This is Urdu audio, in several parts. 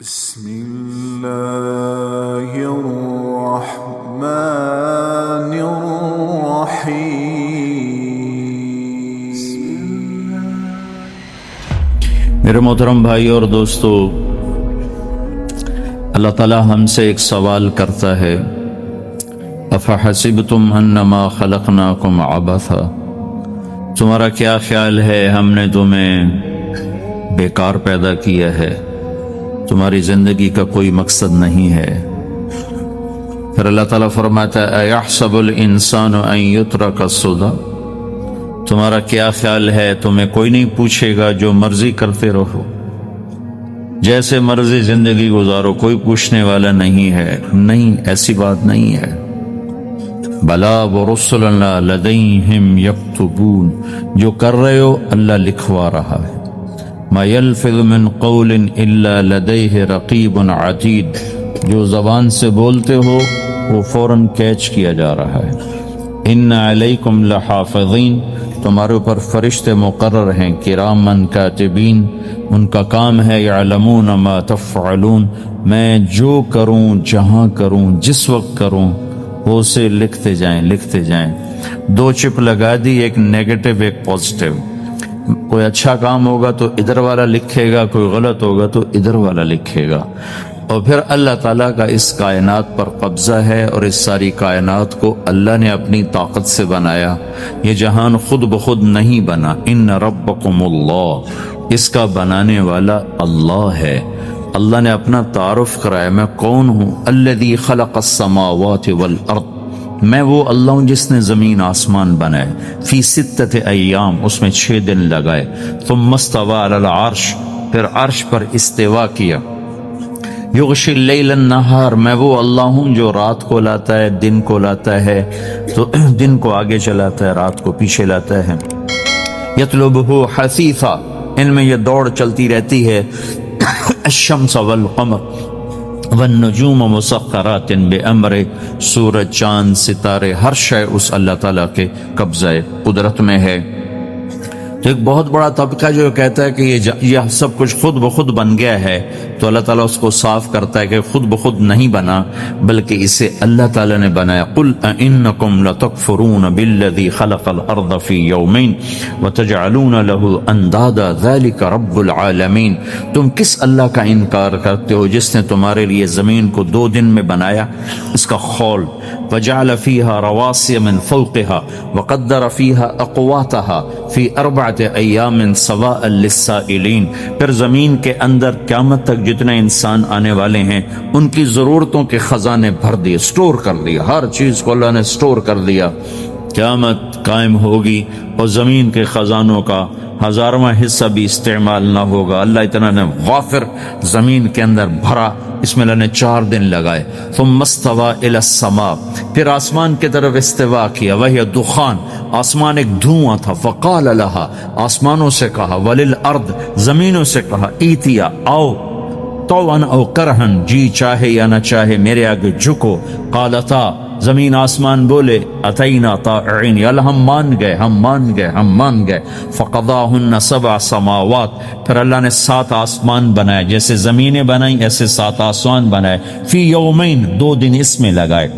بسم الله الرحمن الرحيم۔ میرے محترم بھائی اور دوستو، اللہ تعالی ہم سے ایک سوال کرتا ہے، افحسبتم انما خلقناکم عبثا، تمہارا کیا خیال ہے ہم نے تمہیں بیکار پیدا کیا ہے، تمہاری زندگی کا کوئی مقصد نہیں ہے؟ پھر اللہ تعالیٰ فرماتا ہے ایحسب الانسان ان یترک سدی، تمہارا کیا خیال ہے تمہیں کوئی نہیں پوچھے گا، جو مرضی کرتے رہو، جیسے مرضی زندگی گزارو، کوئی پوچھنے والا نہیں ہے؟ نہیں، ایسی بات نہیں ہے۔ بلا ورسلنا لدیہم یکتبون، جو کر رہے ہو اللہ لکھوا رہا ہے۔ ما یلفظ من قول الا لدیہ رقیب عتید، جو زبان سے بولتے ہو وہ فوراً کیچ کیا جا رہا ہے۔ ان علیکم لحافظین، تمہارے اوپر فرشتے مقرر ہیں، کرامن کاتبین، ان کا کام ہے یعلمون ما تفعلون، میں جو کروں، جہاں کروں، جس وقت کروں، وہ اسے لکھتے جائیں لکھتے جائیں۔ دو چپ لگا دی، ایک نیگیٹو ایک پازیٹیو۔ کوئی اچھا کام ہوگا تو ادھر والا لکھے گا، کوئی غلط ہوگا تو ادھر والا لکھے گا۔ اور پھر اللہ تعالیٰ کا اس کائنات پر قبضہ ہے، اور اس ساری کائنات کو اللہ نے اپنی طاقت سے بنایا، یہ جہان خود بخود نہیں بنا۔ ان ربکم اللہ، اس کا بنانے والا اللہ ہے۔ اللہ نے اپنا تعارف کرایا، میں کون ہوں؟ الذی خلق السماوات والارض، میں وہ اللہ ہوں جس نے زمین آسمان بنائے، فی ستۃ ایام، اس میں 6 دن لگائے، ثم استوی علی العرش، پھر عرش پر استوا کیا، یغشی اللیل النہار، میں وہ اللہ ہوں جو رات کو لاتا ہے، دن کو لاتا ہے، تو دن کو آگے چلاتا ہے، رات کو پیچھے لاتا ہے، یطلبہ حثیثا، ان میں یہ دوڑ چلتی رہتی ہے، الشمس والقمر والنجوم مسخرات بامر، سورج، چاند، ستارے، ہر شے اس اللہ تعالیٰ کے قبضہ قدرت میں ہے۔ تو ایک بہت بڑا طبقہ جو کہتا ہے کہ یہ سب کچھ خود بخود بن گیا ہے، تو اللہ تعالیٰ اس کو صاف کرتا ہے کہ خود بخود نہیں بنا، بلکہ اسے اللہ تعالیٰ نے بنایا۔ قل اانکم لتکفرون بالذی خلق الارض فی یومین وتجعلون له اندادا ذلک رب العالمین، تم کس اللہ کا انکار کرتے ہو جس نے تمہارے لیے زمین کو 2 دن میں بنایا، اس کا خول، وجعل فیہا رواسی من فوقها وقدر فیہا اقواتها فی 4 ایام سواء للسائلین، پھر زمین کے اندر قیامت تک جتنے انسان آنے والے ہیں ان کی ضرورتوں کے خزانے بھر دیے، سٹور کر دیا، ہر چیز کو اللہ نے سٹور کر دیا۔ قیامت قائم ہوگی اور زمین کے خزانوں کا 1000واں حصہ بھی استعمال نہ ہوگا۔ اللہ اتنا نے غافر زمین کے اندر بھرا، اس میں اللہ نے 4 دن لگائے۔ ثم استوى الى السماء، پھر آسمان کی طرف استوا کیا، وہی دخان، آسمان ایک دھواں تھا، فقال لها، آسمانوں سے کہا، وللارض، زمینوں سے کہا، ایتیا، آؤ، طوعا او کرہن، جی چاہے یا نہ چاہے میرے آگے جھکو، قالتا، زمین آسمان بولے، اتینا طائعین، یا اللہ ہم مان گئے ہم مان گئے ہم مان گئے۔ فقضاہن 7 سماوات، پھر اللہ نے 7 آسمان بنائے، جیسے زمینیں بنائیں ایسے 7 آسمان بنائے، فی یومین، 2 دن اس میں لگائے،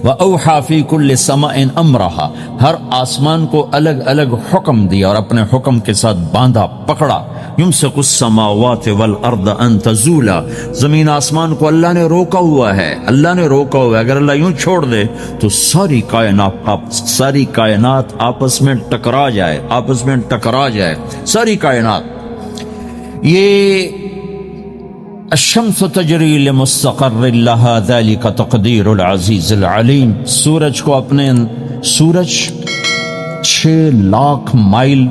وَأَوْحَى فِي كُلِّ سَمَاءٍ أَمْرَهَا، ہر آسمان کو الگ الگ حکم دیا اور اپنے حکم کے ساتھ باندھا، پکڑا۔ يُمْسِكُ السَّمَاوَاتِ وَالْأَرْضَ أَن تَزُولَا، زمین آسمان کو اللہ نے روکا ہوا ہے، اللہ نے روکا ہوا ہے، اگر اللہ یوں چھوڑ دے تو ساری کائنات آپس میں ٹکرا جائے، آپس میں ٹکرا جائے ساری کائنات۔ یہ الشمس تجری لمستقر لها ذلك تقدیر العزیز العلیم، سورج 6 لاکھ مائل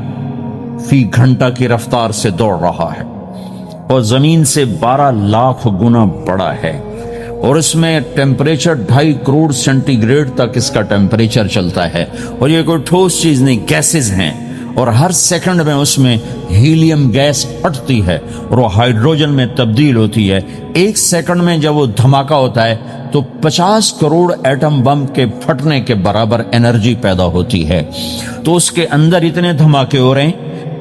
فی گھنٹہ کی رفتار سے دوڑ رہا ہے، اور زمین سے 12 لاکھ گنا بڑا ہے، اور اس میں ٹیمپریچر 2.5 کروڑ سینٹی گریڈ تک اس کا ٹیمپریچر چلتا ہے، اور یہ کوئی ٹھوس چیز نہیں، گیسز ہیں، اور ہر سیکنڈ میں اس میں ہیلیم گیس پھٹتی ہے اور وہ ہائیڈروجن میں تبدیل ہوتی ہے۔ 1 سیکنڈ میں جب وہ دھماکہ ہوتا ہے تو 50 کروڑ ایٹم بم کے پھٹنے کے برابر انرجی پیدا ہوتی ہے۔ تو اس کے اندر اتنے دھماکے ہو رہے ہیں،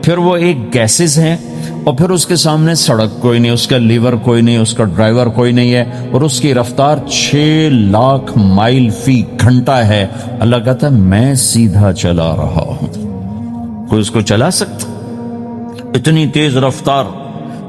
پھر وہ ایک گیسز ہیں، اور پھر اس کے سامنے سڑک کوئی نہیں، اس کا لیور کوئی نہیں، اس کا ڈرائیور کوئی نہیں ہے، اور اس کی رفتار 6 لاکھ مائل فی گھنٹہ ہے، اللہ کہتا ہے میں سیدھا چلا رہا ہوں، کوئی اس کو چلا سکتا؟ اتنی تیز رفتار.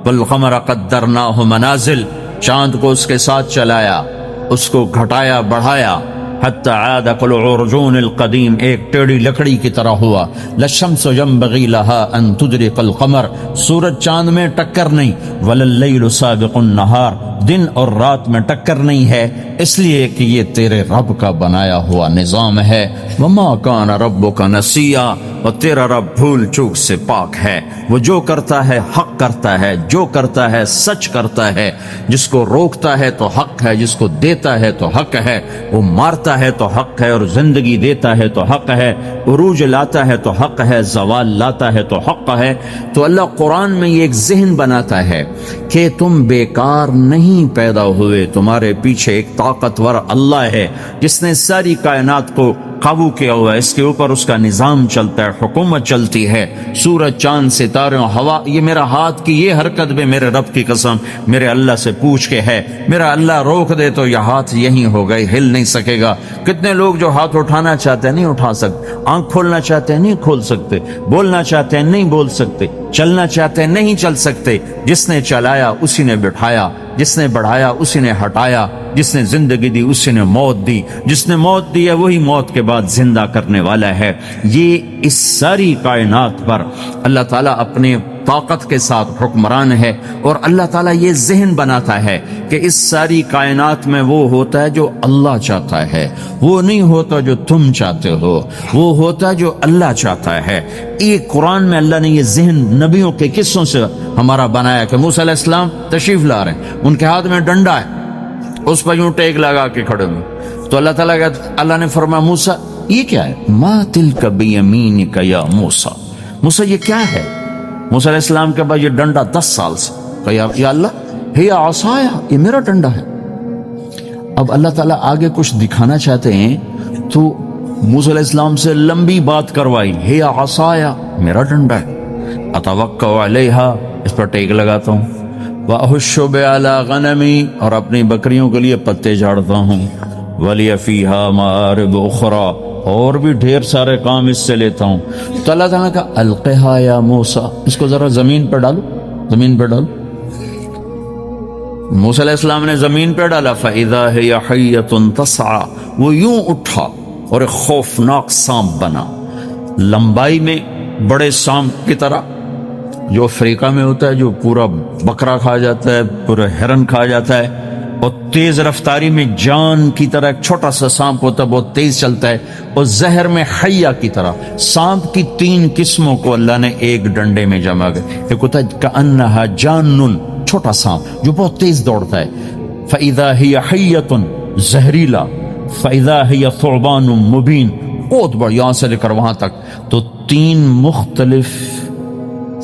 والقمر قدرناہ منازل، چاند کو اس کے ساتھ چلایا، اس کو گھٹایا بڑھایا، حتی عاد کالعرجون القدیم، ایک ٹیڑھی لکڑی کی طرح ہوا. للشمس ينبغي لها ان تدرك القمر، سورج چاند میں ٹکر نہیں. ولللیل سابق النہار، دن اور رات میں ٹکر نہیں ہے، اس لیے کہ یہ تیرے رب کا بنایا ہوا نظام ہے. وما کان ربک نسیا، اور تیرا رب بھول چوک سے پاک ہے. وہ جو کرتا ہے حق کرتا ہے، جو کرتا ہے سچ کرتا ہے. جس کو روکتا ہے تو حق ہے، جس کو دیتا ہے تو حق ہے. وہ مارتا ہے تو حق ہے، اور زندگی دیتا ہے تو حق ہے. عروج لاتا ہے تو حق ہے، زوال لاتا ہے تو حق ہے. تو اللہ قرآن میں یہ ایک ذہن بناتا ہے کہ تم بیکار نہیں پیدا ہوئے، تمہارے پیچھے ایک طاقتور اللہ ہے جس نے ساری کائنات کو قابو کیا ہوا ہے، اس کے اوپر اس کا نظام چلتا ہے، حکومت چلتی ہے. سورج چاند ستارے ہوا، یہ میرا ہاتھ کی یہ حرکت بھی میرے رب کی قسم میرے اللہ سے پوچھ کے ہے. میرا اللہ روک دے تو یہ ہاتھ یہیں ہو گئے، ہل نہیں سکے گا. کتنے لوگ جو ہاتھ اٹھانا چاہتے ہیں نہیں اٹھا سکتے، آنکھ کھولنا چاہتے ہیں نہیں کھول سکتے، بولنا چاہتے ہیں نہیں بول سکتے، چلنا چاہتے ہیں نہیں چل سکتے. جس نے چلایا اسی نے بٹھایا، جس نے بڑھایا اسی نے ہٹایا، جس نے زندگی دی اسی نے موت دی، جس نے موت دی ہے وہی موت کے بعد زندہ کرنے والا ہے. یہ اس ساری کائنات پر اللہ تعالیٰ اپنے طاقت کے ساتھ حکمران ہے. اور اللہ تعالیٰ یہ ذہن بناتا ہے کہ اس ساری کائنات میں وہ ہوتا ہے جو اللہ چاہتا ہے، وہ نہیں ہوتا جو تم چاہتے ہو، وہ ہوتا ہے جو اللہ چاہتا ہے. ایک قرآن میں اللہ نے یہ ذہن نبیوں کے قصوں سے ہمارا بنایا کہ موسیٰ علیہ السلام تشریف لا رہے ہیں، ان کے ہاتھ میں ڈنڈا ہے، اس پر یوں ٹیک لگا کے کھڑے ہوئے. تو اللہ نے فرمایا موسیٰ یہ کیا ہے؟ ما تلک بیمینک یا موسیٰ، موسیٰ یہ کیا ہے؟ موسیٰ علیہ السلام کے بعد یہ ڈنڈا 10 سال سے کہ یا اللہ ہی عصایا، یہ میرا ڈنڈا ہے. اب اللہ تعالیٰ آگے کچھ دکھانا چاہتے ہیں تو موسیٰ علیہ السلام سے لمبی بات کروائی، ہی عصایا میرا ڈنڈا ہے، اتوکل علیہا اس پر ٹیک لگاتا ہوں، وَأَحُشُّ بِعَلَىٰ غَنَمِي اور اپنی بکریوں کے لیے پتے جھاڑتا ہوں، وَلِيَ فِيهَا مَآرِبُ أُخْرَىٰ اور بھی ڈھیر سارے کام اس سے لیتا ہوں. تو اللہ تعالیٰ کا القھا یا موسیٰ، اس کو ذرا زمین پہ ڈالو، زمین پہ ڈالو. موسیٰ علیہ السلام نے زمین پہ ڈالا، فَإِذَا هِيَ حَيَّةٌ تَسْعَىٰ، وہ یوں اٹھا اور ایک خوفناک سانپ بنا، لمبائی میں بڑے سانپ کی طرح جو افریقہ میں ہوتا ہے، جو پورا بکرا کھا جاتا ہے، پورا ہرن کھا جاتا ہے، اور تیز رفتاری میں جان کی طرح ایک چھوٹا سا سانپ ہوتا ہے، بہت تیز چلتا ہے، اور زہر میں حیہ کی طرح. سانپ کی 3 قسموں کو اللہ نے ایک ڈنڈے میں جمع کیا. ایک ہوتا ہے کأنہا جان، چھوٹا سانپ جو بہت تیز دوڑتا ہے، فَإِذَا هِيَ حَيَّةٌ زہریلا، فَإِذَا هِيَ ثُعْبَانٌ مُبِينٌ بہت بڑا، یہاں سے لے کر وہاں تک. تو 3 مختلف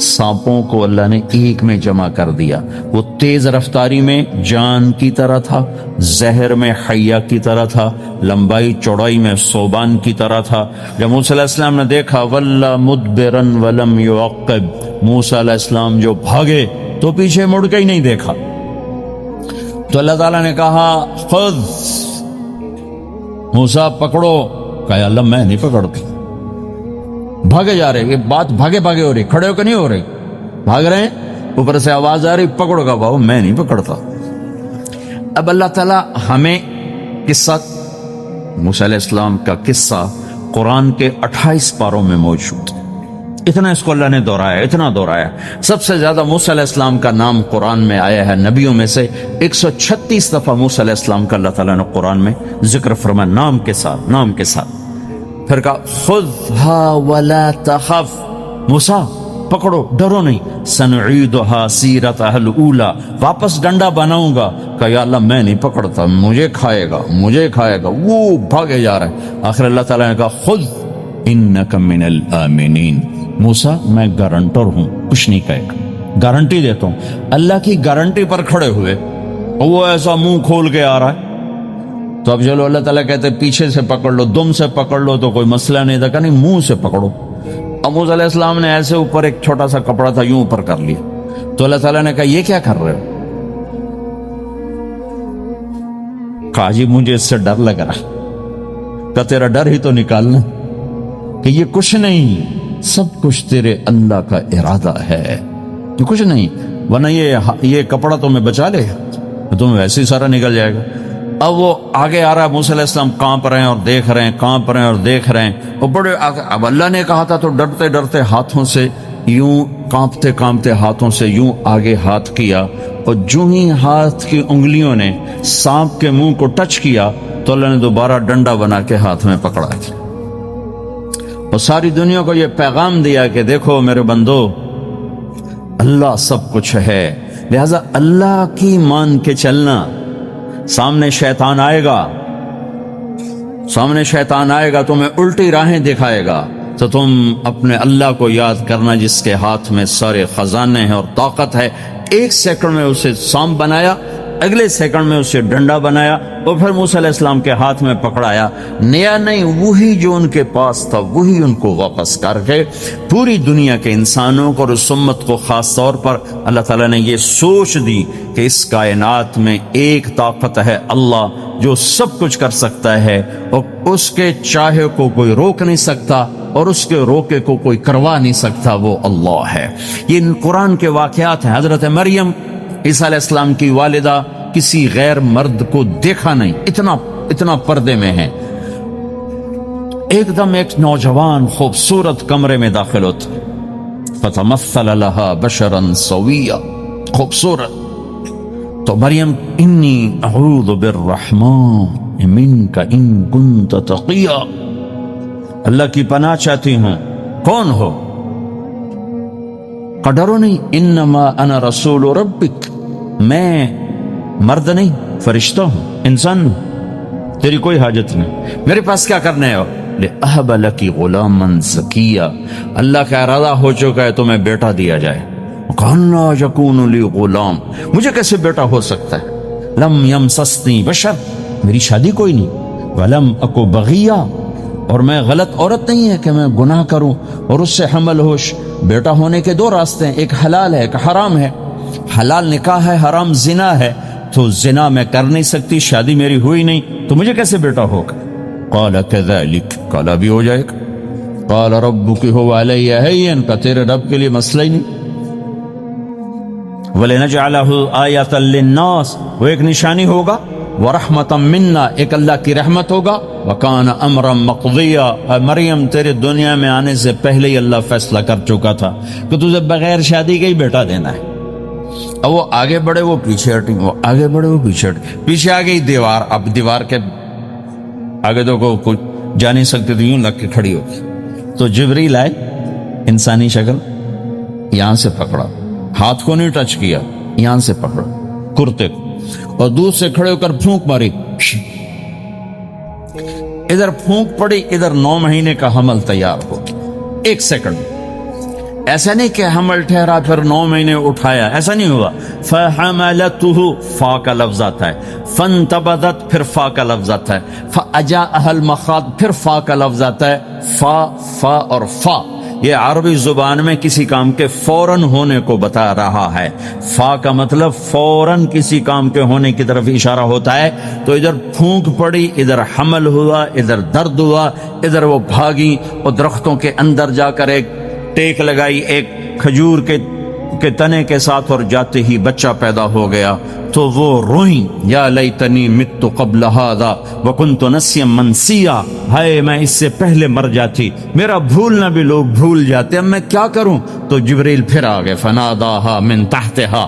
سانپوں کو اللہ نے ایک میں جمع کر دیا. وہ تیز رفتاری میں جان کی طرح تھا، زہر میں حیہ کی طرح تھا، لمبائی چوڑائی میں ثعبان کی طرح تھا. جب موسیٰ علیہ السلام نے دیکھا وَلَّا مُدْبِرًا وَلَمْ يُعَقِّبْ، موسیٰ علیہ السلام جو بھاگے تو پیچھے مڑ کے ہی نہیں دیکھا. تو اللہ تعالیٰ نے کہا خذ موسیٰ پکڑو. کہا اللہ میں نہیں پکڑتا. بھاگے جا رہے، یہ بات بھاگے بھاگے ہو رہی، کھڑے ہو کے نہیں ہو رہی، بھاگ رہے ہیں، اوپر سے آواز آ رہی پکڑو گا، بابا میں نہیں پکڑتا. اب اللہ تعالیٰ ہمیں قصہ موسیٰ علیہ السلام کا قصہ قرآن کے 28 پاروں میں موجود ہے. اتنا اس کو اللہ نے دہرایا، اتنا دہرایا. سب سے زیادہ موسیٰ علیہ السلام کا نام قرآن میں آیا ہے نبیوں میں سے. 136 دفعہ موسیٰ علیہ السلام کا اللہ تعالیٰ نے قرآن میں ذکر فرمایا، نام کے ساتھ، نام کے ساتھ. پھر کہا خذها ولا تخف، موسیٰ پکڑو ڈرو نہیں، سنعیدها سیرتها الاولی، واپس ڈنڈا بناؤں گا. کہ یا اللہ میں نہیں پکڑتا، مجھے کھائے گا، مجھے کھائے گا. وہ بھاگے جا رہے ہیں. آخر اللہ تعالیٰ نے کہا خذ انک من الآمنین، موسیٰ میں گارنٹر ہوں، کچھ نہیں کہے گا، گارنٹی دیتا ہوں. اللہ کی گارنٹی پر کھڑے ہوئے اور وہ ایسا منہ کھول کے آ رہا ہے. تو اب چلو اللہ تعالیٰ کہتے پیچھے سے پکڑ لو، دم سے پکڑ لو تو کوئی مسئلہ نہیں تھا، کہ نہیں منہ سے پکڑو. اب موسیٰ علیہ السلام نے ایسے اوپر ایک چھوٹا سا کپڑا تھا یوں اوپر کر لیا. تو اللہ تعالیٰ نے کہا یہ کیا کر رہے ہو؟ کہا جی مجھے اس سے ڈر لگ رہا. کہ تیرا ڈر ہی تو نکالنا کہ یہ کچھ نہیں، سب کچھ تیرے اللہ کا ارادہ ہے، یہ کچھ نہیں، ورنہ یہ کپڑا تمہیں بچا لے تمہیں ویسے ہی سارا نکل جائے گا. اب وہ آگے آ رہا ہے، موسیٰ علیہ السلام کانپ رہے ہیں اور دیکھ رہے ہیں، کانپ رہے ہیں اور دیکھ رہے ہیں، اور بڑے اب اللہ نے کہا تھا تو ڈرتے ڈرتے ہاتھوں سے یوں کانپتے کانپتے ہاتھوں سے یوں آگے ہاتھ کیا، اور جو ہی ہاتھ کی انگلیوں نے سانپ کے منہ کو ٹچ کیا تو اللہ نے دوبارہ ڈنڈا بنا کے ہاتھ میں پکڑا تھا، اور ساری دنیا کو یہ پیغام دیا کہ دیکھو میرے بندو، اللہ سب کچھ ہے، لہذا اللہ کی مان کے چلنا. سامنے شیطان آئے گا تمہیں الٹی راہیں دکھائے گا، تو تم اپنے اللہ کو یاد کرنا جس کے ہاتھ میں سارے خزانے ہیں اور طاقت ہے. ایک سیکنڈ میں اسے سانپ بنایا، اگلے سیکنڈ میں اسے ڈنڈا بنایا، اور پھر موسیٰ علیہ السلام کے ہاتھ میں پکڑایا. نیا نہیں، وہی جو ان کے پاس تھا وہی ان کو واپس کر کے پوری دنیا کے انسانوں کو اور اس امت کو خاص طور پر اللہ تعالیٰ نے یہ سوچ دی کہ اس کائنات میں ایک طاقت ہے، اللہ جو سب کچھ کر سکتا ہے، اور اس کے چاہے کو کوئی روک نہیں سکتا اور اس کے روکے کو کوئی کروا نہیں سکتا، وہ اللہ ہے. یہ قرآن کے واقعات ہیں. حضرت مریم عیسیٰ علیہ السلام کی والدہ کسی غیر مرد کو دیکھا نہیں، اتنا پردے میں ہے. ایک دم ایک نوجوان خوبصورت کمرے میں داخل ہوتا، فتمثل لها بشرا سویا، خوبصورت. تو مریم انی اعوذ بالرحمن منک ان کنت تقیا، اللہ کی پناہ چاہتی ہوں. کون ہو؟ ڈرو نہیں، انما انا رسول ربک، میں مرد نہیں فرشتہ ہوں، انسان ہوں، تیری کوئی حاجت نہیں، میرے پاس کیا کرنا ہے؟ لأہب لکی غلاما زکیا، اللہ کا ارادہ ہو چکا ہے تمہیں بیٹا دیا جائے. کانا یکون لی غلام، مجھے کیسے بیٹا ہو سکتا ہے؟ لم یمسسنی بشر، میری شادی کوئی نہیں، ولم اکو بغیا، اور میں غلط عورت نہیں ہے کہ میں گناہ کروں اور اس سے حمل ہوش. بیٹا ہونے کے دو راستے ہیں، ایک حلال ہے ایک حرام ہے. حلال نکاح ہے، حرام زنا ہے، تو زنا میں کر نہیں سکتی، شادی میری ہوئی نہیں، تو مجھے کیسے بیٹا ہوگا؟ قال کذالک، کالا بھی ہو جائے گا. قال ربک هو علی ہین، کا تیرے رب کے لیے مسئلہ ہی نہیں. وَلِنَجْعَلَهُ آیَةً لِلنَّاسِ، وہ ایک نشانی ہوگا، وَرَحْمَةً مِنَّا، ایک اللہ کی رحمت ہوگا. وَكَانَ أَمْرًا مَقْضِيًّا، مریم تیرے دنیا میں آنے سے پہلے ہی اللہ فیصلہ کر چکا تھا کہ تجھے بغیر شادی کے ہی بیٹا دینا ہے. اب وہ آگے بڑھے وہ پیچھے ہٹی، وہ آگے بڑھے وہ پیچھے ہٹی، پیچھے آ گئی دیوار. اب دیوار کے آگے تو کوئی جا نہیں سکتے، تو یوں لگ کے کھڑی ہوگی. تو جبریل آئے، انسانی شکل، یہاں سے پکڑا، ہاتھ کو نہیں ٹچ کیا، یہاں سے پکڑا کرتے کو، اور دور سے کھڑے ہو کر پھونک ماری. ادھر پھونک پڑی، ادھر 9 مہینے کا حمل تیار ہو. ایک سیکنڈ، ایسا نہیں کہ حمل ٹھہرا پھر 9 مہینے اٹھایا، ایسا نہیں ہوا. فَحَمَلَتُهُ، فا کا لفظ آتا ہے. فَانْتَبَذَتْ، پھر فا کا لفظ آتا ہے. فَأَجَاءَهَا الْمَخَاضُ، پھر فا کا لفظ آتا ہے. فا اور فا یہ عربی زبان میں کسی کام کے فوراً ہونے کو بتا رہا ہے. فا کا مطلب فوراً کسی کام کے ہونے کی طرف اشارہ ہوتا ہے. تو ادھر پھونک پڑی، ادھر حمل ہوا، ادھر درد ہوا، ادھر وہ بھاگی اور درختوں کے اندر جا کر ایک ٹیک لگائی ایک کھجور کے تنے کے ساتھ، اور جاتے ہی بچہ پیدا ہو گیا. تو وہ روئیں، یا لیتنی مت قبل ھذا وکنت نسیا منسیا، ہائے میں اس سے پہلے مر جاتی، میرا بھولنا بھی لوگ بھول جاتے، اب میں کیا کروں؟ تو جبریل پھر آ گئے. فناداھا من تحتھا،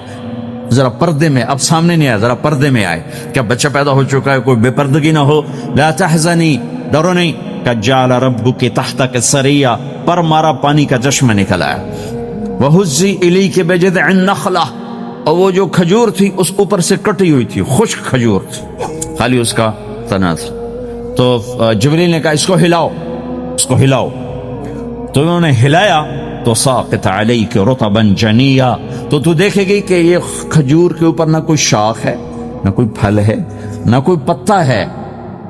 ذرا پردے میں، اب سامنے نہیں آیا، ذرا پردے میں آئے. کیا بچہ پیدا ہو چکا ہے، کوئی بے پردگی نہ ہو. لا تحزنی، ڈرو نہیں. کجعل ربک تحتک سریا، پر مارا پانی کا چشمہ نکل آیا. وہزی الیک بجذع النخلہ، اور وہ جو کھجور تھی اس اوپر سے کٹی ہوئی تھی، خشک کھجور تھی، خالی اس کا تنا تھا. تو جبریل نے کہا اس کو ہلاؤ، اس کو ہلاؤ. تو انہوں نے ہلایا تو ساقط علیک رطبا جنیا، تو تو دیکھے گی کہ یہ کھجور کے اوپر نہ کوئی شاخ ہے، نہ کوئی پھل ہے، نہ کوئی پتا ہے،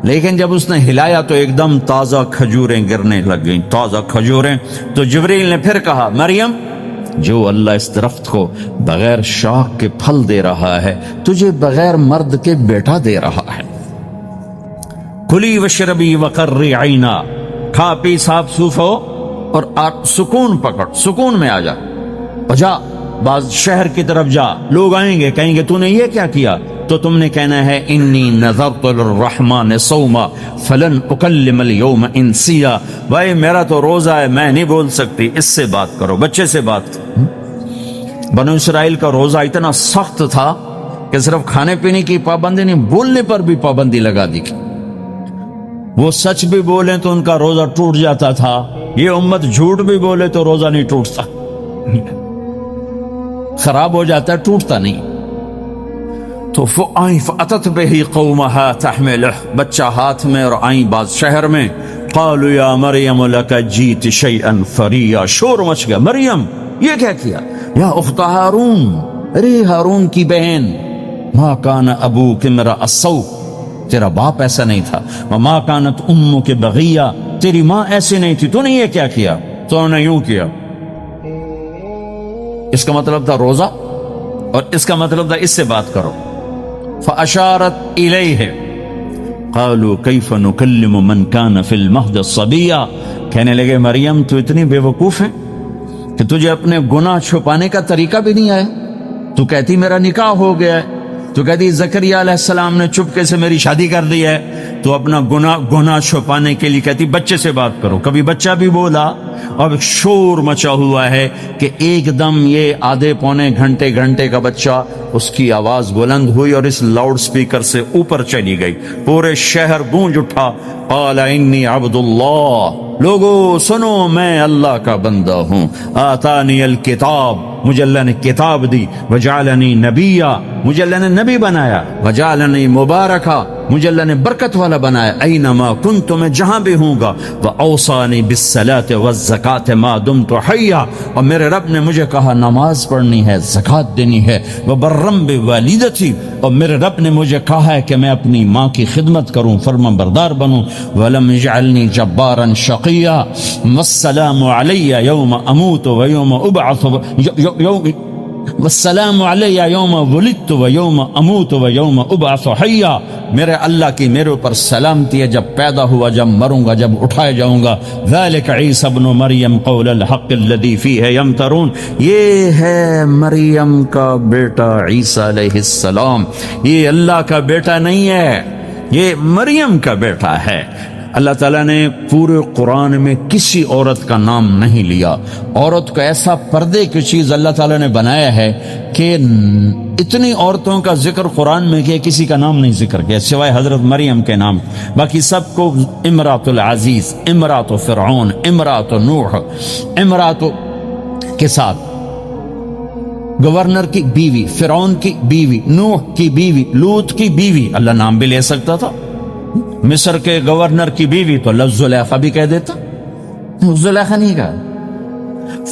لیکن جب اس نے ہلایا تو ایک دم تازہ کھجوریں گرنے لگ گئیں، تازہ کھجوریں. تو جبریل نے پھر کہا مریم جو اللہ اس درخت کو بغیر شاخ کے پھل دے رہا ہے تجھے بغیر مرد کے بیٹا دے رہا ہے۔ کلی وشربی وقرری عینا، کھا پی صاف صوف ہو اور سکون پکڑ، سکون میں آ جا، جا بعض شہر کی طرف جا، لوگ آئیں گے کہیں گے تو نے یہ کیا کیا، تو تم نے کہنا ہے انی نذرت للرحمن صوما فلن اکلم اليوم انسیا، بھائی میرا تو روزہ ہے میں نہیں بول سکتی، اس سے بات کرو، بچے سے بات کرو۔ بنو اسرائیل کا روزہ اتنا سخت تھا کہ صرف کھانے پینے کی پابندی نہیں، بولنے پر بھی پابندی لگا دی، وہ سچ بھی بولیں تو ان کا روزہ ٹوٹ جاتا تھا، یہ امت جھوٹ بھی بولے تو روزہ نہیں ٹوٹتا، خراب ہو جاتا ہے، ٹوٹتا نہیں۔ تو فَأَتَتْ بِهِ قَوْمَهَا تَحْمِلُهُ، بچہ ہاتھ میں اور آئیں بعض شہر میں، قَالُوا يَا مَرْيَمُ لَكَ جِئْتِ شَيْئًا فَرِيًّا، شور مچ گیا، مریم یہ کیا کیا، یا اخت ہارون، ارے ہارون کی بہن، مَا كَانَ أَبُوكِ امْرَأَ السَّوْءٍ، تیرا باپ ایسا نہیں تھا، وَمَا كَانَتْ أُمُّكِ بَغِيًّا، تیری ماں ایسی نہیں تھی، تو نے یہ کیا کیا، تو نے یوں کیا۔ اس کا مطلب تھا روزہ، اور اس کا مطلب تھا اس سے بات کرو۔ فَأَشَارَتْ إِلَيْهِ قَالُوا كَيْفَ نُكَلِّمُ مَنْ كَانَ فِي الْمَهْدِ صَبِيًّا، کہنے لگے مریم تو اتنی بے وقوف ہے کہ تجھے اپنے گناہ چھپانے کا طریقہ بھی نہیں آیا، تو کہتی میرا نکاح ہو گیا ہے، تو کہتی زکریا علیہ السلام نے چپکے سے میری شادی کر دی ہے، تو اپنا گناہ چھپانے کے لیے کہتی بچے سے بات کرو، کبھی بچہ بھی بولا، اب شور مچا ہوا ہے کہ ایک دم یہ آدھے پونے گھنٹے کا بچہ، اس کی آواز بلند ہوئی اور اس لاؤڈ سپیکر سے اوپر چلی گئی، پورے شہر گونج اٹھا، قال انی عبد اللہ، لوگو سنو میں اللہ کا بندہ ہوں، آتانی الکتاب، مجھے اللہ نے کتاب دی، وجعلنی نبیا، مجھے اللہ نے نبی بنایا، وجعلنی مبارکا، مجھے اللہ نے برکت والا بنایا، اینما کنت، میں جہاں بھی ہوں گا، واوصانی بالصلاۃ والزکاۃ ما دمت حیا، اور میرے رب نے مجھے کہا نماز پڑھنی ہے، زکات دینی ہے، وبرم بوالدتی، اور میرے رب نے مجھے کہا ہے کہ میں اپنی ماں کی خدمت کروں، فرما بردار بنوں، ولم یجعلنی جبارا شقیا، والسلام علی یوم اموت ویوم ابعث، والسلام علی یوم ولدت ویوم اموت ویوم ابعث حیا، میرے اللہ کی میرے اوپر سلامتی ہے جب پیدا ہوا، جب مروں گا، جب اٹھایا جاؤں گا، ذالک عیسی ابن مریم قول الحق الذی فیہ یمترون، یہ ہے مریم کا بیٹا عیسیٰ علیہ السلام، یہ اللہ کا بیٹا نہیں ہے، یہ مریم کا بیٹا ہے۔ اللہ تعالیٰ نے پورے قرآن میں کسی عورت کا نام نہیں لیا، عورت کو ایسا پردے کی چیز اللہ تعالیٰ نے بنایا ہے کہ اتنی عورتوں کا ذکر قرآن میں کیا، کسی کا نام نہیں ذکر کیا سوائے حضرت مریم کے نام، باقی سب کو امرات العزیز، امرات فرعون، امرات نوح، امرات کے ساتھ گورنر کی بیوی، فرعون کی بیوی، نوح کی بیوی، لوط کی بیوی، اللہ نام بھی لے سکتا تھا، مصر کے گورنر کی بیوی تو اللہ زلیخا بھی کہہ دیتا، زلیخا نہیں کہا،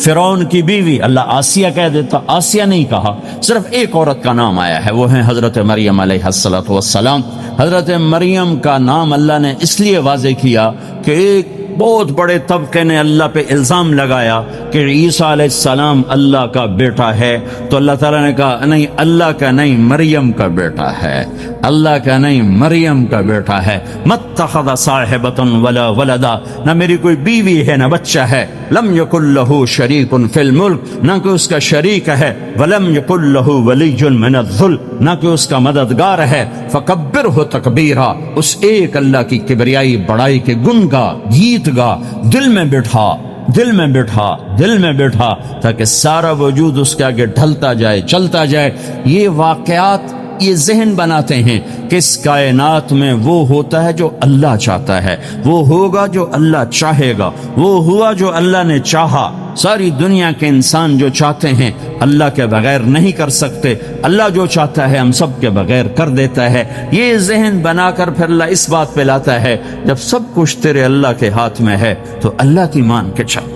فرعون کی بیوی اللہ آسیہ کہہ دیتا، آسیہ نہیں کہا، صرف ایک عورت کا نام آیا ہے، وہ ہے حضرت مریم علیہ السلام۔ حضرت مریم کا نام اللہ نے اس لیے واضح کیا کہ ایک بہت بڑے طبقے نے اللہ پہ الزام لگایا کہ عیسیٰ علیہ السلام اللہ کا بیٹا ہے، تو اللہ تعالیٰ نے کہا نہیں، اللہ کا نہیں، مریم کا بیٹا ہے، اللہ کا نہیں، مریم کا بیٹا ہے، متخذ صاحبۃ ولا ولدا، نہ میری کوئی بیوی ہے نہ بچہ ہے، لم یکن لہ شریک فی الملک، نہ کہ اس کا شریک ہے، ولم یکن لہ ولی من الذل، نہ کہ اس کا مددگار ہے، فکبرہ تکبیرا، اس ایک اللہ کی کبریائی بڑائی کے گن گا، گیت گا، دل میں بٹھا، دل میں بٹھا، دل میں بٹھا، تاکہ سارا وجود اس کے آگے ڈھلتا جائے، چلتا جائے۔ یہ واقعات یہ ذہن بناتے ہیں کہ اس کائنات میں وہ ہوتا ہے جو اللہ چاہتا ہے، وہ ہوگا جو اللہ چاہے گا، وہ ہوا جو اللہ نے چاہا۔ ساری دنیا کے انسان جو چاہتے ہیں اللہ کے بغیر نہیں کر سکتے، اللہ جو چاہتا ہے ہم سب کے بغیر کر دیتا ہے۔ یہ ذہن بنا کر پھر اللہ اس بات پہ لاتا ہے جب سب کچھ تیرے اللہ کے ہاتھ میں ہے تو اللہ کی مان کے چل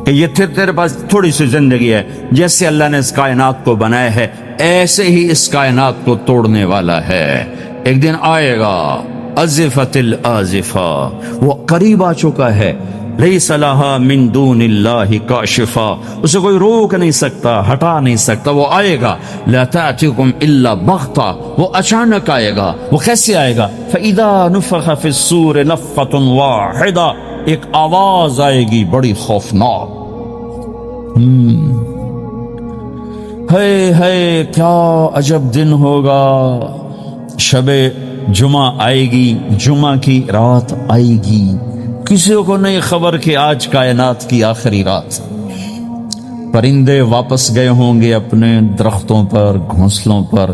کہ یہ تیرے پاس تھوڑی سی زندگی ہے، جیسے اللہ نے اس کائنات کو بنایا ہے ایسے ہی اس کائنات کو توڑنے والا ہے۔ ایک دن آئے گا، ازفت الازفہ، وہ قریب آ چکا ہے، لیس لہا من دون اللہ کاشفا، اسے کوئی روک نہیں سکتا، ہٹا نہیں سکتا، وہ آئے گا. لا تأتیکم الا بغتہ، وہ اچانک آئے گا. وہ کیسے آئے گا؟ فإذا نفخ فی الصور نفخۃ واحدہ، ایک آواز آئے گی بڑی خوفناک. ہے کیا عجب دن ہوگا. شب جمعہ آئے گی، جمعہ کی رات آئے گی. کسی کو نہیں خبر کہ آج کائنات کی آخری رات. پرندے واپس گئے ہوں گے اپنے درختوں پر، گھونسلوں پر،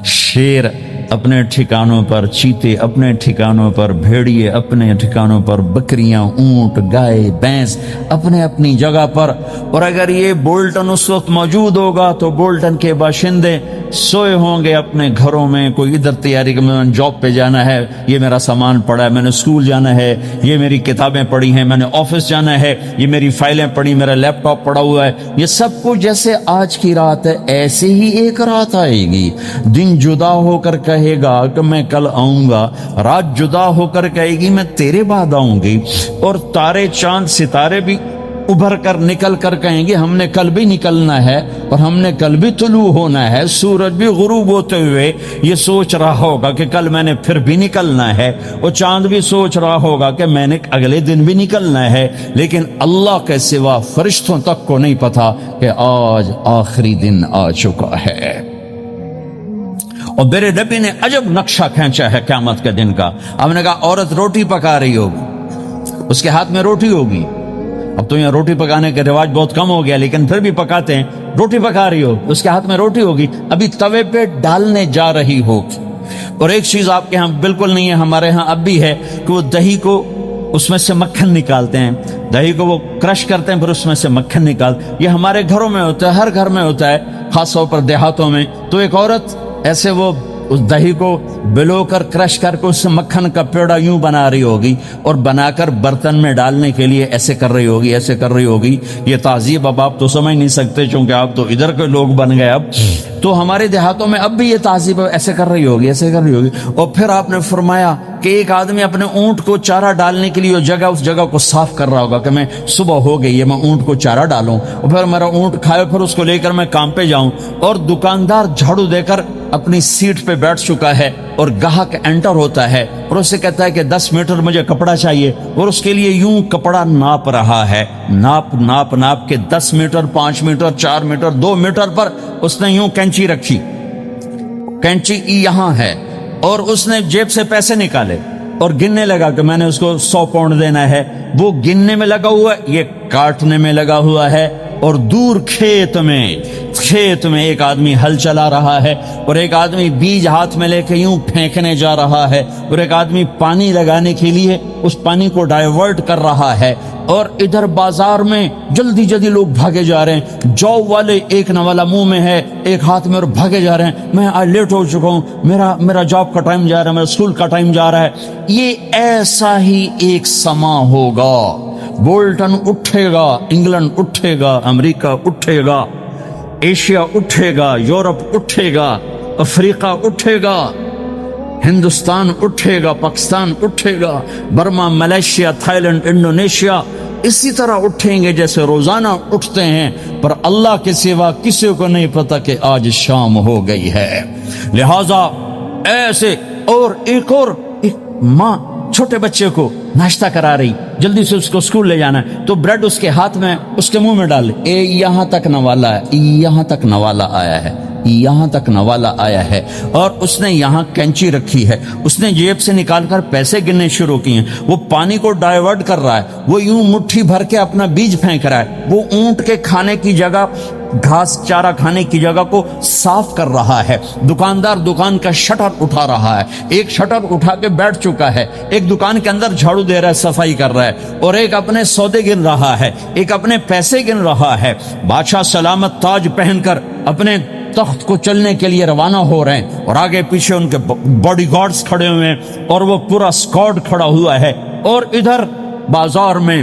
شیر اپنے ٹھکانوں پر، چیتے اپنے ٹھکانوں پر، بھیڑیے اپنے ٹھکانوں پر، بکریاں، اونٹ، گائے، بھینس اپنے اپنی جگہ پر. اور اگر یہ بولٹن اس وقت موجود ہوگا تو بولٹن کے باشندے سوئے ہوں گے اپنے گھروں میں. کوئی ادھر تیاری کہ میں نے جاب پہ جانا ہے، یہ میرا سامان پڑا ہے، میں نے اسکول جانا ہے، یہ میری کتابیں پڑھی ہیں، میں نے آفس جانا ہے، یہ میری فائلیں پڑھی، میرا لیپ ٹاپ پڑا ہوا ہے. یہ سب کچھ جیسے آج کی رات ہے ایسے ہی ایک رات آئے گی. دن جدا ہو کر کہے گا کہ میں کل آؤں گا، رات جدا ہو کر کہے گی میں تیرے بعد آؤں گی. اور تارے چاند ستارے بھی ابھر کر نکل کر کہیں گے ہم نے کل بھی نکلنا ہے اور ہم نے کل بھی طلوع ہونا ہے. سورج بھی غروب ہوتے ہوئے یہ سوچ رہا ہوگا کہ کل میں نے پھر بھی نکلنا ہے، اور چاند بھی سوچ رہا ہوگا کہ میں نے اگلے دن بھی نکلنا ہے. لیکن اللہ کے سوا فرشتوں تک کو نہیں پتا کہ آج آخری دن آ چکا ہے. اور میرے نبی نے عجب نقشہ کھینچا ہے قیامت کے دن کا. ہم نے کہا عورت روٹی پکا رہی ہوگی، اس کے ہاتھ میں روٹی ہوگی. اب تو یہاں روٹی پکانے کا رواج بہت کم ہو گیا لیکن پھر بھی پکاتے ہیں. روٹی پکا رہی ہوگی، اس کے ہاتھ میں روٹی ہوگی، ابھی توے پہ ڈالنے جا رہی ہوگی. اور ایک چیز آپ کے ہاں بالکل نہیں ہے، ہمارے ہاں اب بھی ہے کہ وہ دہی کو اس میں سے مکھن نکالتے ہیں، دہی کو وہ کرش کرتے ہیں پھر اس میں سے مکھن نکالتے. یہ ہمارے گھروں میں ہوتا ہے، ہر گھر میں ہوتا ہے، خاص طور پر دیہاتوں میں. تو ایک عورت ایسے وہ اس دہی کو بلو کر کرش کر کے اس سے مکھن کا پیڑا یوں بنا رہی ہوگی اور بنا کر برتن میں ڈالنے کے لیے ایسے کر رہی ہوگی، ایسے کر رہی ہوگی. یہ تہذیب اب آپ تو سمجھ نہیں سکتے چونکہ آپ تو ادھر کے لوگ بن گئے. اب تو ہمارے دیہاتوں میں اب بھی یہ تہذیب ایسے کر رہی ہوگی، ایسے کر رہی ہوگی. اور پھر آپ نے فرمایا کہ ایک آدمی اپنے اونٹ کو چارہ ڈالنے کے لیے اس جگہ کو صاف کر رہا ہوگا کہ میں صبح ہو گئی ہے، میں اونٹ کو چارہ ڈالوں اور پھر میرا اونٹ کھائے، پھر اس کو لے کر میں کام پہ جاؤں. اور دکاندار جھاڑو دے کر اپنی سیٹ پہ بیٹھ چکا ہے اور گاہک انٹر ہوتا ہے اور اسے کہتا ہے کہ 10 میٹر مجھے کپڑا چاہیے، اور اس کے لیے یوں کپڑا ناپ رہا ہے، ناپ کے 10 میٹر، 5 میٹر، 4 میٹر، 2 میٹر پر اس نے یوں کینچی رکھی، کینچی یہاں ہے، اور اس نے جیب سے پیسے نکالے اور گننے لگا کہ میں نے اس کو 100 پاؤنڈ دینا ہے. وہ گننے میں لگا ہوا ہے، یہ کاٹنے میں لگا ہوا ہے. اور دور کھیت میں ایک آدمی ہل چلا رہا ہے اور ایک آدمی بیج ہاتھ میں لے کے یوں پھینکنے جا رہا ہے اور ایک آدمی پانی لگانے کے لیے اس پانی کو ڈائیورٹ کر رہا ہے. اور ادھر بازار میں جلدی لوگ بھاگے جا رہے ہیں. جاب والے ایک نوالا منہ میں ہے، ایک ہاتھ میں، اور بھاگے جا رہے ہیں. میں آج لیٹ ہو چکا ہوں، میرا جاب کا ٹائم جا رہا ہے، میرا اسکول کا ٹائم جا رہا ہے. یہ ایسا ہی ایک سما ہوگا. بولٹن اٹھے گا، انگلینڈ اٹھے گا، امریکہ اٹھے گا، ایشیا اٹھے گا، یورپ اٹھے گا، افریقہ اٹھے گا، ہندوستان اٹھے گا، پاکستان اٹھے گا، Burma, Malaysia, Thailand, Indonesia اسی طرح اٹھیں گے جیسے روزانہ اٹھتے ہیں. پر اللہ کے سوا کسی کو نہیں پتا کہ آج شام ہو گئی ہے. لہذا ایسے. اور ایک ماں چھوٹے بچے کو ناشتہ کرا رہی، جلدی سے اس کو اسکول لے جانا ہے، تو بریڈ اس کے ہاتھ میں، اس کے منہ میں ڈال لے. یہاں تک نوالا ہے، یہاں تک نوالا آیا ہے، یہاں تک نوالا آیا ہے. اور اس نے یہاں کینچی رکھی ہے، اس نے جیب سے نکال کر پیسے گننے شروع کیے ہیں. وہ پانی کو ڈائیورٹ کر رہا ہے، وہ یوں مٹھی بھر کے اپنا بیج پھینک رہا ہے. وہ اونٹ کے کھانے کی جگہ، گھاس چارہ کھانے کی جگہ کو صاف کر رہا ہے. دکاندار دکان کا شٹر اٹھا رہا ہے، ایک شٹر اٹھا کے بیٹھ چکا ہے، ایک دکان کے اندر جھاڑو دے رہا ہے، صفائی کر رہا ہے، اور ایک اپنے سودے گن رہا ہے، ایک اپنے پیسے گن رہا ہے. بادشاہ سلامت تاج پہن کر اپنے تخت کو چلنے کے لیے روانہ ہو رہے ہیں اور آگے پیچھے ان کے باڈی گارڈز کھڑے ہوئے ہیں اور وہ پورا اسکواڈ کھڑا ہوا ہے. اور ادھر بازار میں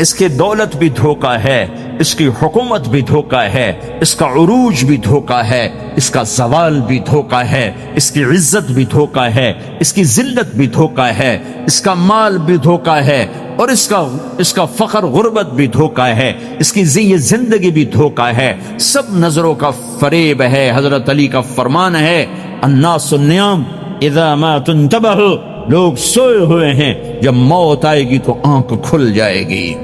اس کی دولت بھی دھوکہ ہے، اس کی حکومت بھی دھوکہ ہے، اس کا عروج بھی دھوکہ ہے، اس کا زوال بھی دھوکہ ہے، اس کی عزت بھی دھوکہ ہے، اس کی ذلت بھی دھوکہ ہے، اس کا مال بھی دھوکہ ہے، اور اس کا فخر غربت بھی دھوکہ ہے، اس کی زندگی بھی دھوکہ ہے، سب نظروں کا فریب ہے۔ حضرت علی کا فرمان ہے الناس النیام اذا ما تنتبہ، لوگ سوئے ہوئے ہیں، جب موت آئے گی تو آنکھ کھل جائے گی۔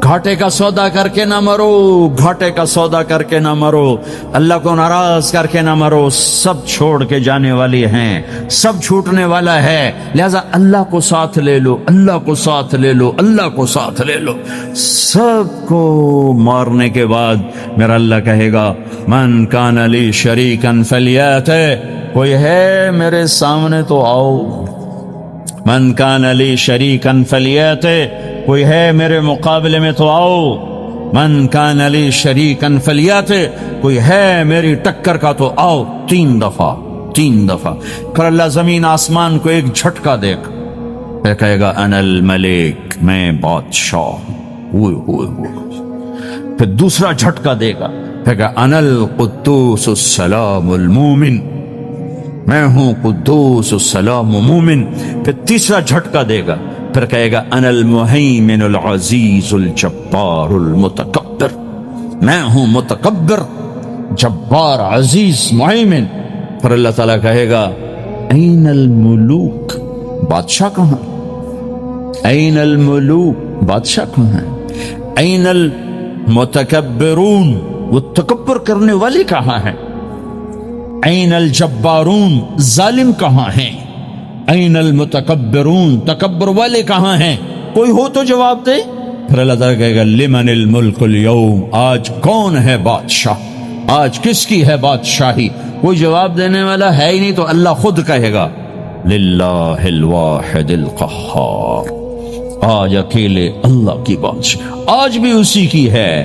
گھاٹے کا سودا کر کے نہ مرو، گھاٹے کا سودا کر کے نہ مرو، اللہ کو ناراض کر کے نہ مرو، سب چھوڑ کے جانے والی ہیں، سب چھوٹنے والا ہے، لہذا اللہ کو ساتھ لے لو، اللہ کو ساتھ لے لو، اللہ کو ساتھ لے لو۔ سب کو مارنے کے بعد میرا اللہ کہے گا من کان لی شریکا فلیات، کوئی ہے میرے سامنے تو آؤ، من کان لی شریکا فلیات، کوئی ہے میرے مقابلے میں تو آؤ، من کان علی شریکن فلیات، کوئی ہے میری ٹکر کا تو آؤ۔ تین دفعہ پھر اللہ زمین آسمان کو ایک جھٹکا دے گا، پھر کہے گا انا الملک، میں بادشاہ، پھر دوسرا جھٹکا دے گا، پھر کہا انا القدوس السلام المومن، میں ہوں قدوس السلام مومن، پھر تیسرا جھٹکا دے گا، پھر کہے گا انا المہیمن العزیز الجبار المتکبر، میں ہوں متکبر، جبار، عزیز، مہیمن۔ پھر اللہ تعالیٰ کہے گا این الملوک، بادشاہ کہاں؟ این الملوک، بادشاہ کہاں ہے؟ این المتکبرون، وہ تکبر کرنے والے کہاں ہیں؟ این الجبارون، ظالم کہاں ہیں؟ این المتکبرون، تکبر والے کہاں ہیں؟ کوئی ہو تو جواب دے۔ پھر اللہ تعالیٰ کہے گا لمن الملک اليوم، آج کون ہے بادشاہ، آج کس کی ہے بادشاہی؟ کوئی جواب دینے والا ہے ہی نہیں، تو اللہ خود کہے گا للہ الواحد القہار، آج اکیلے اللہ کی بادشاہ، آج بھی اسی کی ہے،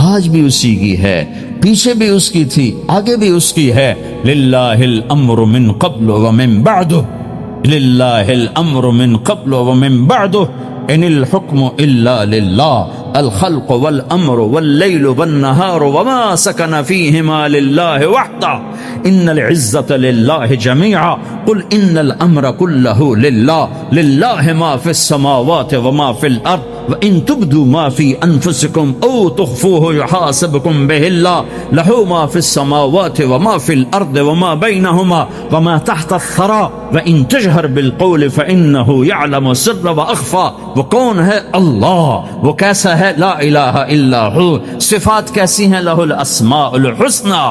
آج بھی اسی کی ہے، پیچھے بھی اس کی تھی، آگے بھی اس کی ہے۔ للہ الامر من قبل ومن بعد، للہ الامر من قبل ومن بعد، ان الحکم الا للہ، الخلق والامر واللیل والنہار وما سکن فیہما للہ وحدہ، ان العزة للہ جميعا، قل ان الامر كله للہ، للہ ما فی السماوات وما فی الارض، وَإِن تُبْدُوا مَا فِي أَنفُسِكُمْ أَوْ تُخْفُوهُ يُحَاسِبْكُمْ بِهِ اللَّهُ لَهُ مَا فِي السَّمَاوَاتِ وَمَا فِي الْأَرْضِ وَمَا بَيْنَهُمَا وَمَا تَحْتَ الثَّرَى وَإِن تَجْهَرْ بِالْقَوْلِ فَإِنَّهُ يَعْلَمُ السِّرَّ وَأَخْفَى۔ وہ کون ہے؟ اللہ۔ وہ کیسا ہے؟ لا الہ الا ہو۔ صفات کیسی ہیں؟ لہ الاسماء الحسنى۔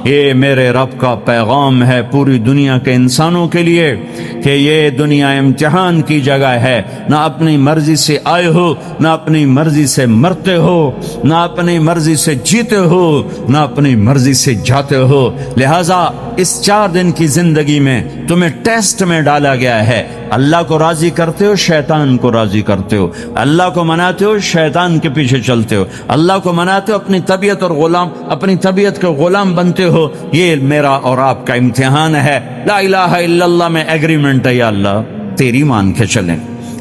یہ میرے رب کا پیغام ہے پوری دنیا کے انسانوں کے لیے کہ یہ دنیا امتحان کی جگہ ہے، نہ اپنی مرضی سے آئے ہو، نہ اپنی مرضی سے مرتے ہو، نہ اپنی مرضی سے جیتے ہو، نہ اپنی مرضی سے جاتے ہو۔ لہٰذا اس 4 دن کی زندگی میں تمہیں ٹیسٹ میں ڈالا گیا ہے۔ اللہ کو راضی کرتے ہو، شیطان کو راضی کرتے ہو، اللہ کو مناتے ہو، شیطان کے پیچھے چلتے ہو، اللہ کو مناتے ہو، اپنی طبیعت اور اپنی طبیعت کے غلام بنتے ہو۔ یہ میرا اور آپ کا امتحان ہے۔ لا الہ الا اللہ میں ایگریمنٹ ہے، یا اللہ تیری مان کے چلیں۔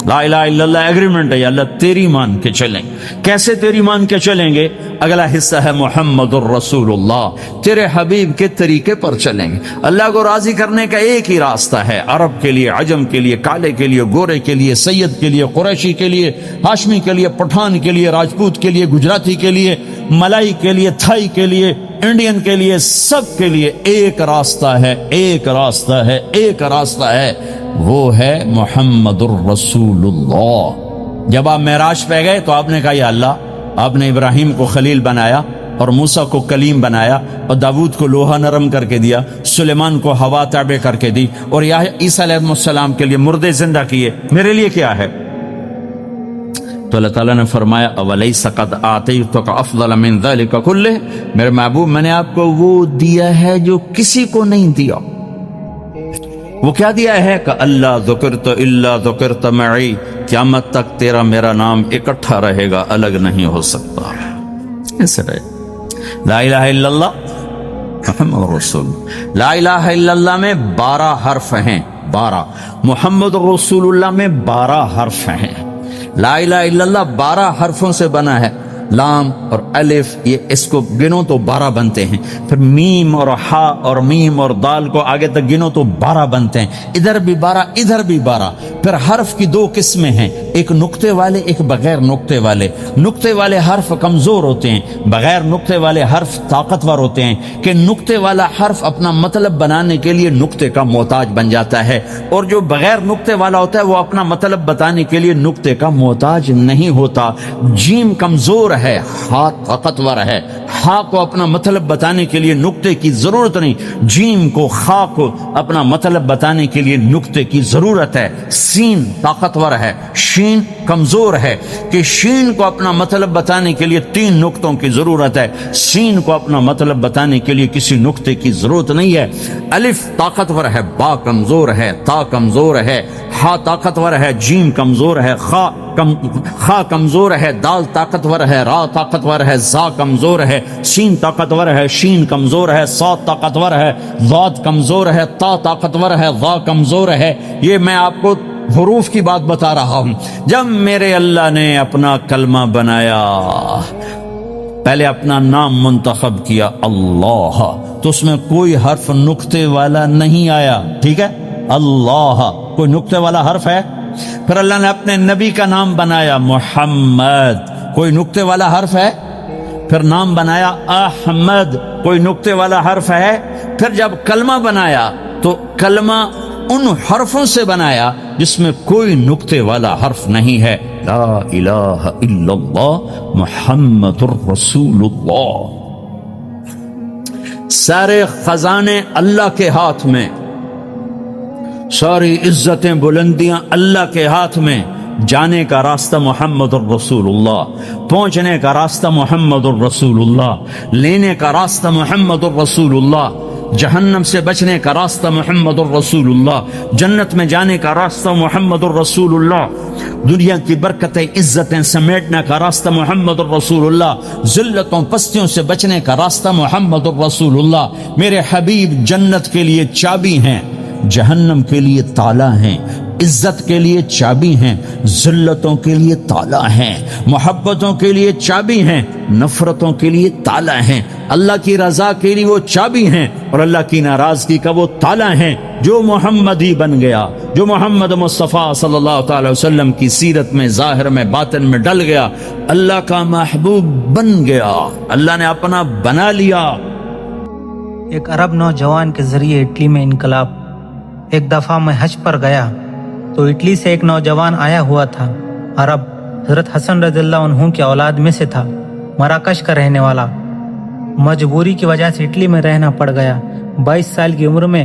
لا الہ الا اللہ ایگریمنٹ ہے، یا اللہ تیری مان کے چلیں۔ کیسے تیری مان کے چلیں گے؟ اگلا حصہ ہے محمد الرسول اللہ، تیرے حبیب کے طریقے پر چلیں گے۔ اللہ کو راضی کرنے کا ایک ہی راستہ ہے، عرب کے لیے، عجم کے لیے، کالے کے لیے، گورے کے لیے، سید کے لیے، قریشی کے لیے، ہاشمی کے لیے، پٹھان کے لیے، راجپوت کے لیے، گجراتی کے لیے، ملائی کے لیے، تھائی کے لیے، انڈین کے لیے، سب کے لیے ایک راستہ ہے، ایک راستہ ہے، ایک راستہ ہے، وہ ہے محمد الرسول اللہ۔ جب آپ معراج پہ گئے تو آپ نے کہا یا اللہ، آپ نے ابراہیم کو خلیل بنایا اور موسیٰ کو کلیم بنایا اور داود کو لوہا نرم کر کے دیا، سلیمان کو ہوا تابع کر کے دی، اور عیسیٰ علیہ السلام کے لیے مردے زندہ کیے، میرے لیے کیا ہے؟ تو اللہ تعالیٰ نے فرمایا اولیس قد آتیتک افضل من ذلک کلہ، میرے محبوب میں نے آپ کو وہ دیا ہے جو کسی کو نہیں دیا۔ وہ کیا دیا ہے؟ کہ اللہ ذکرت الا ذکرت معی، قیامت تک تیرا میرا نام اکٹھا رہے گا، الگ نہیں ہو سکتا۔ ایسے رہے لا الہ الا اللہ محمد رسول۔ لا الہ الا اللہ میں 12 حرف ہیں، 12۔ محمد رسول اللہ میں 12 حرف ہیں۔ لا الہ الا اللہ 12 حرفوں سے بنا ہے، لام اور الف، یہ اس کو گنو تو 12 بنتے ہیں، پھر میم اور ہا اور میم اور دال کو آگے تک گنو تو 12 بنتے ہیں، ادھر بھی 12 ادھر بھی 12۔ پھر حرف کی 2 قسمیں ہیں، ایک نقطے والے ایک بغیر نقطے والے۔ نقطے والے حرف کمزور ہوتے ہیں، بغیر نقطے والے حرف طاقتور ہوتے ہیں، کہ نقطے والا حرف اپنا مطلب بنانے کے لیے نقطے کا محتاج بن جاتا ہے، اور جو بغیر نقطے والا ہوتا ہے وہ اپنا مطلب بتانے کے لیے نقطے کا محتاج نہیں ہوتا۔ جیم کمزور ہے، ہا طاقتور ہے، ہا کو اپنا مطلب بتانے کے لیے نقطے کی ضرورت نہیں، جیم کو خا کو اپنا مطلب بتانے کے لیے نقطے کی ضرورت ہے۔ سین طاقتور ہے، شین کمزور ہے، کہ شین کو اپنا مطلب بتانے کے لیے 3 نقطوں کی ضرورت ہے، سین کو اپنا مطلب بتانے کے لیے کسی نقطے کی ضرورت نہیں ہے۔ الف طاقتور ہے، با کمزور ہے، تا کمزور ہے، ہا طاقتور ہے، جیم کمزور ہے، خا کمزور ہے، دال طاقتور ہے، را طاقتور ہے، زا کمزور ہے، سین طاقتور ہے، شین کمزور ہے، صاد طاقتور ہے، ضاد کمزور ہے، تا طاقتور ہے، ظا کمزور ہے۔ یہ میں آپ کو حروف کی بات بتا رہا ہوں۔ جب میرے اللہ نے اپنا کلمہ بنایا، پہلے اپنا نام منتخب کیا اللہ، تو اس میں کوئی حرف نقطے والا نہیں آیا، ٹھیک ہے؟ اللہ کوئی نقطے والا حرف ہے؟ پھر اللہ نے اپنے نبی کا نام بنایا محمد، کوئی نقطے والا حرف ہے؟ پھر نام بنایا احمد، کوئی نقطے والا حرف ہے؟ پھر جب کلمہ بنایا تو کلمہ ان حرفوں سے بنایا جس میں کوئی نقطے والا حرف نہیں ہے، لا الہ الا اللہ محمد الرسول اللہ۔ سارے خزانے اللہ کے ہاتھ میں، ساری عزتیں بلندیاں اللہ کے ہاتھ میں، جانے کا راستہ محمد الرسول اللہ، پہنچنے کا راستہ محمد الرسول اللہ، لینے کا راستہ محمد الرسول اللہ، جہنم سے بچنے کا راستہ محمد الرسول اللہ، جنت میں جانے کا راستہ محمد الرسول اللہ، دنیا کی برکتیں عزتیں سمیٹنے کا راستہ محمد الرسول اللہ، ذلتوں پستیوں سے بچنے کا راستہ محمد الرسول اللہ۔ میرے حبیب جنت کے لیے چابی ہیں، جہنم کے لیے تالا ہیں، عزت کے لیے چابی ہیں، ذلتوں کے لیے تالا ہیں، محبتوں کے لیے چابی ہیں، نفرتوں کے لیے تالا ہیں، اللہ کی رضا کے لیے وہ چابی ہیں، اور اللہ کی ناراضگی کا وہ تالا ہیں۔ جو محمدی بن گیا، جو محمد مصطفیٰ صلی اللہ تعالی وسلم کی سیرت میں ظاہر میں باطن میں ڈل گیا، اللہ کا محبوب بن گیا، اللہ نے اپنا بنا لیا۔ ایک عرب نوجوان کے ذریعے اٹلی میں انقلاب۔ ایک دفعہ میں حج پر گیا تو اٹلی سے ایک نوجوان آیا ہوا تھا، عرب، حضرت حسن رضی اللہ عنہ کی اولاد میں سے تھا، مراکش کا رہنے والا۔ مجبوری کی وجہ سے اٹلی میں رہنا پڑ گیا۔ 22 سال کی عمر میں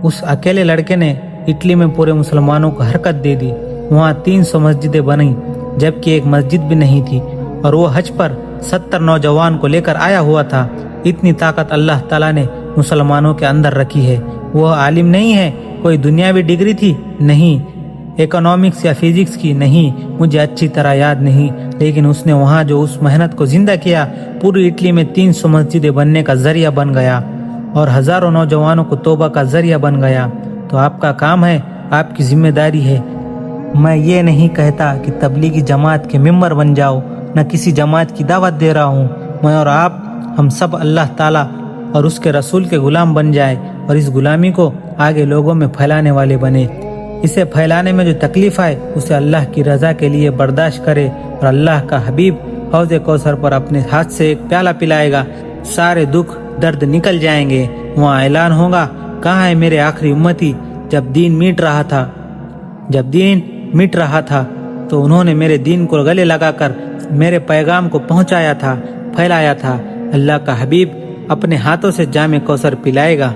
اس اکیلے لڑکے نے اٹلی میں پورے مسلمانوں کو حرکت دے دی۔ وہاں 300 مسجدیں بنیں جبکہ ایک مسجد بھی نہیں تھی، اور وہ حج پر 70 نوجوان کو لے کر آیا ہوا تھا۔ اتنی طاقت اللہ تعالیٰ نے مسلمانوں کے اندر رکھی ہے۔ وہ عالم نہیں ہے، کوئی دنیاوی ڈگری تھی نہیں، اکنامکس یا فزکس کی نہیں، مجھے اچھی طرح یاد نہیں، لیکن اس نے وہاں جو اس محنت کو زندہ کیا، پوری اٹلی میں 300 مسجدیں بننے کا ذریعہ بن گیا اور ہزاروں نوجوانوں کو توبہ کا ذریعہ بن گیا۔ تو آپ کا کام ہے، آپ کی ذمہ داری ہے۔ میں یہ نہیں کہتا کہ تبلیغی جماعت کے ممبر بن جاؤ، نہ کسی جماعت کی دعوت دے رہا ہوں۔ میں اور آپ، ہم سب اللہ تعالیٰ اور اس کے رسول کے غلام بن جائے اور اس غلامی کو آگے لوگوں میں پھیلانے والے بنے۔ اسے پھیلانے میں جو تکلیف آئے اسے اللہ کی رضا کے لیے برداشت کرے، اور اللہ کا حبیب حوض کوثر پر اپنے ہاتھ سے ایک پیالہ پلائے گا، سارے دکھ درد نکل جائیں گے۔ وہاں اعلان ہوگا، کہاں ہے میرے آخری امتی؟ جب دین مٹ رہا تھا تو انہوں نے میرے دین کو گلے لگا کر میرے پیغام کو پہنچایا تھا، پھیلایا تھا۔ اللہ کا حبیب اپنے ہاتھوں سے جام کوثر پلائے گا۔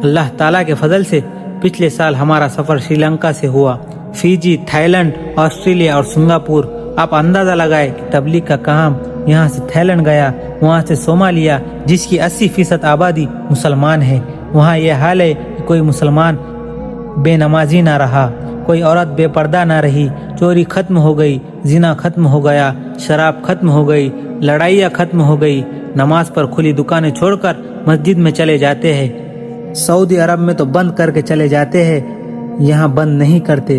اللہ تعالیٰ کے فضل سے پچھلے سال ہمارا سفر سری لنکا سے ہوا، فیجی، تھائی لینڈ، آسٹریلیا اور سنگاپور۔ آپ اندازہ لگائے کہ تبلیغ کا کام یہاں سے تھائی لینڈ گیا، وہاں سے صومالیہ جس کی 80% آبادی مسلمان ہے، وہاں یہ حال ہے کہ کوئی مسلمان بے نمازی نہ رہا، کوئی عورت بے پردہ نہ رہی، چوری ختم ہو گئی، زنا ختم ہو گیا، شراب ختم ہو گئی، لڑائیاں ختم ہو گئی۔ نماز پر کھلی دکانیں چھوڑ کر مسجد میں چلے جاتے ہیں۔ سعودی عرب میں تو بند کر کے چلے جاتے ہیں، یہاں بند نہیں کرتے،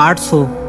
800